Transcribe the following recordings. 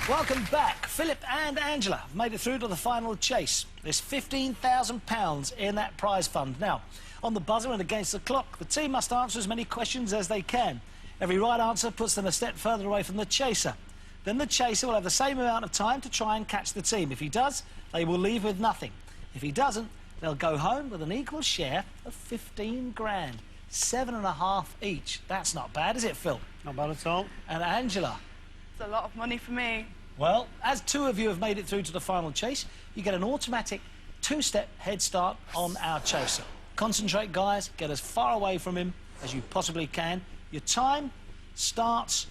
Welcome back. Philip and Angela have made it through to the final chase. There's £15,000 in that prize fund. Now, on the buzzer and against the clock, the team must answer as many questions as they can. Every right answer puts them a step further away from the chaser. Then the chaser will have the same amount of time to try and catch the team. If he does, they will leave with nothing. If he doesn't, they'll go home with an equal share of 15 grand. 7.5 each. That's not bad, is it, Phil? Not bad at all. And Angela? It's a lot of money for me. Well, as two of you have made it through to the final chase, you get an automatic two-step head start on our chaser. Concentrate, guys. Get as far away from him as you possibly can. Your time starts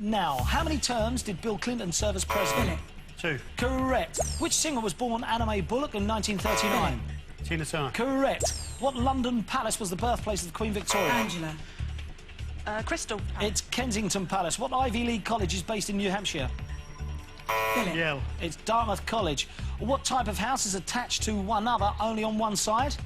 now. How many terms did Bill Clinton serve as president? 2. Correct. Which singer was born Anna Mae Bullock in 1939? Tina Turner. Correct. What London palace was the birthplace of Queen Victoria? Angela. Crystal Palace. It's Kensington Palace. What Ivy League college is based in New Hampshire? Philip. Yale. It's Dartmouth College. What type of house is attached to one other only on one side?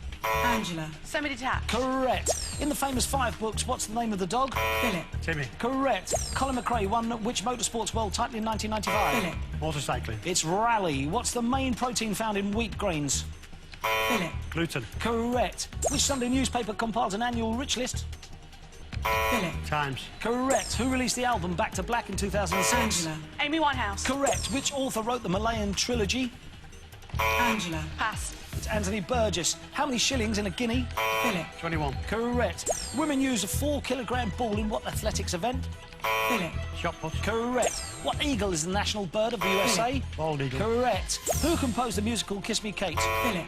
Angela. Semi-detached. Correct. In the famous 5 books, what's the name of the dog? Philip. Timmy. Correct. Colin McRae won which motorsports world title in 1995? Philip. Motorcycling. It's rally. What's the main protein found in wheat grains? Philip. Gluten. Correct. Which Sunday newspaper compiles an annual rich list? Philip. Times. Correct. Who released the album Back to Black in 2006? Angela. Amy Winehouse. Correct. Which author wrote the Malayan trilogy? Angela. Pass. It's Anthony Burgess. How many shillings in a guinea? Philip. 21. Correct. Women use a 4-kilogram ball in what athletics event? Philip. Shot put. Correct. What eagle is the national bird of the USA? Bald eagle. Correct. Who composed the musical Kiss Me Kate? Philip.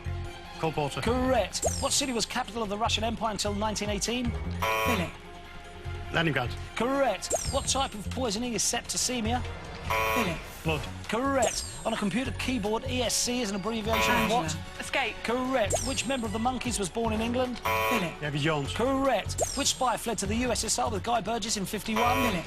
Cole Porter. Correct. What city was capital of the Russian Empire until 1918? Philip. Leningrad. Correct. What type of poisoning is septicemia? Philip. Blood. Correct. On a computer keyboard, ESC is an abbreviation of what? Escape. Correct. Which member of the Monkees was born in England? Philip. Davy Jones. Correct. Which spy fled to the USSR with Guy Burgess in 51? Philip.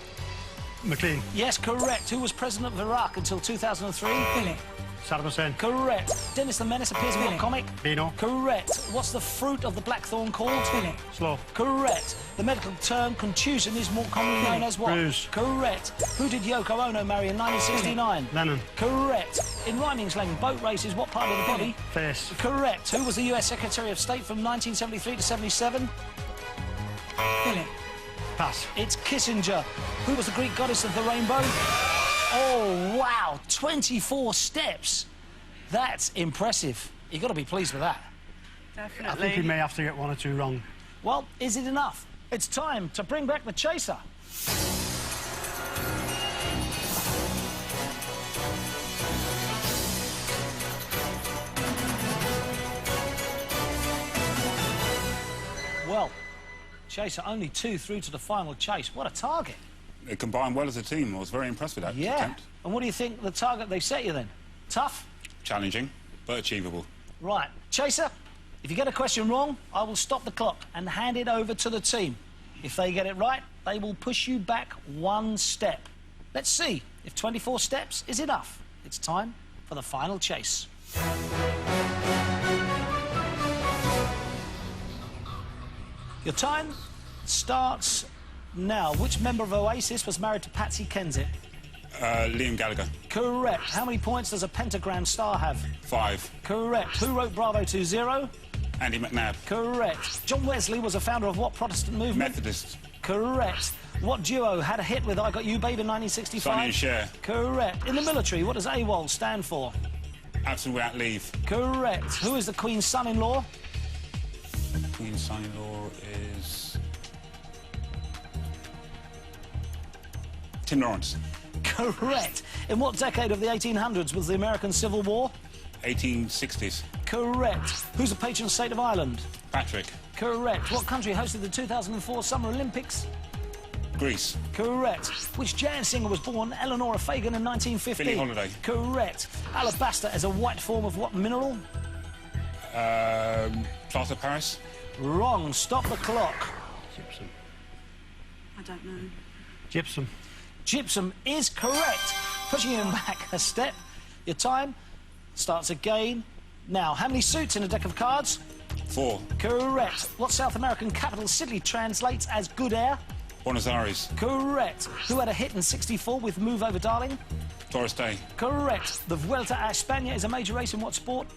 McLean. Yes, correct. Who was president of Iraq until 2003? Philip. Saddam Hussein. Correct. Dennis the Menace appears in what comic? Beano. Correct. What's the fruit of the blackthorn called? Philip. Slow. Correct. The medical term contusion is more commonly known as what? Bruise. Correct. Who did Yoko Ono marry in 1969? Lennon. Correct. In rhyming slang, boat race is what part of the body? Face. Correct. Who was the US Secretary of State from 1973 to 77? Philip. Pass. It's Kissinger. Who was the Greek goddess of the rainbow? Oh, wow. 24 steps. That's impressive. You've got to be pleased with that. Definitely. I think he may have to get 1 or 2 wrong. Well, is it enough? It's time to bring back the chaser. Well, chaser only 2 through to the final chase. What a target. They combined well as a team. I was very impressed with that attempt. And what do you think the target they set you then? Tough? Challenging, but achievable. Right. Chaser, if you get a question wrong, I will stop the clock and hand it over to the team. If they get it right, they will push you back 1 step. Let's see if 24 steps is enough. It's time for the final chase. Your time starts now. Which member of Oasis was married to Patsy Kensit? Liam Gallagher. Correct. How many points does a pentagram star have? 5. Correct. Who wrote Bravo 20? Andy McNabb. Correct. John Wesley was a founder of what Protestant movement? Methodist. Correct. What duo had a hit with I Got You Babe in 1965? Sonny and Cher. Correct. In the military, what does AWOL stand for? Absent without leave. Correct. Who is the Queen's son-in-law? Queen's son-in-law is Tim Lawrence. Correct. In what decade of the 1800s was the American Civil War? 1860s. Correct. Who's the patron saint of Ireland? Patrick. Correct. What country hosted the 2004 Summer Olympics? Greece. Correct. Which jazz singer was born Eleanor Fagan in 1950? Billie Holiday. Correct. Alabaster is a white form of what mineral? Plaster Paris. Wrong. Stop the clock. Gypsum. I don't know. Gypsum. Gypsum is correct. Pushing him back a step. Your time starts again. Now, how many suits in a deck of cards? 4. Correct. What South American capital Sydney translates as good air? Buenos Aires. Correct. Who had a hit in '64 with Move Over Darling? Doris Day. Correct. The Vuelta a España is a major race in what sport?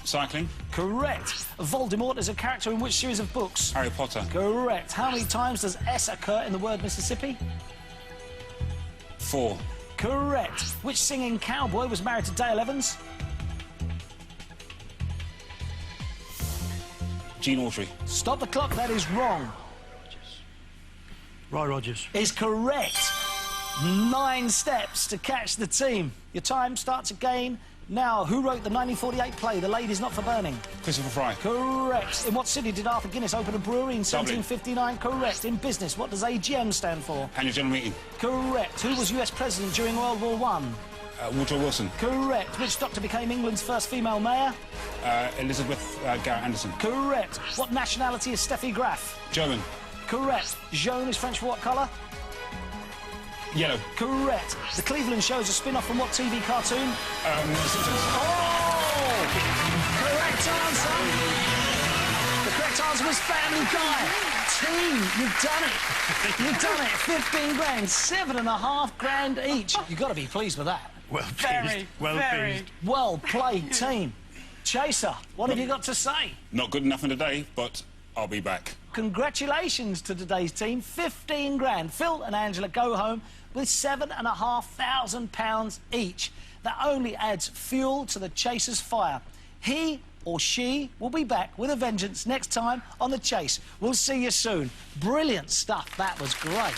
Cycling. Correct. Voldemort is a character in which series of books? Harry Potter. Correct. How many times does S occur in the word Mississippi? 4. Correct. Which singing cowboy was married to Dale Evans? Gene Autry. Stop the clock, that is wrong. Roy Rogers. Is correct. 9 steps to catch the team. Your time starts again. Now, who wrote the 1948 play, The Lady's Not for Burning? Christopher Fry. Correct. In what city did Arthur Guinness open a brewery in Dublin. 1759? Correct. In business, what does AGM stand for? Annual General Meeting. Correct. Who was US President during World War I? Woodrow Wilson. Correct. Which doctor became England's first female mayor? Elizabeth Garrett Anderson. Correct. What nationality is Steffi Graf? German. Correct. Jaune is French for what colour? Yellow. Correct. The Cleveland Show is a spin-off from what TV cartoon? Simpsons. Oh! Correct answer. The correct answer was Family Guy. Team, you've done it. You've done it. 15 grand, 7.5 grand each. You've got to be pleased with that. Well Very, pleased. Well very. pleased. Well played, team. Chaser, what have you got to say? Not good enough in the day, but I'll be back. Congratulations to today's team. 15 grand. Phil and Angela go home with £7,500 each. That only adds fuel to the Chaser's fire. He or she will be back with a vengeance next time on The Chase. We'll see you soon. Brilliant stuff. That was great.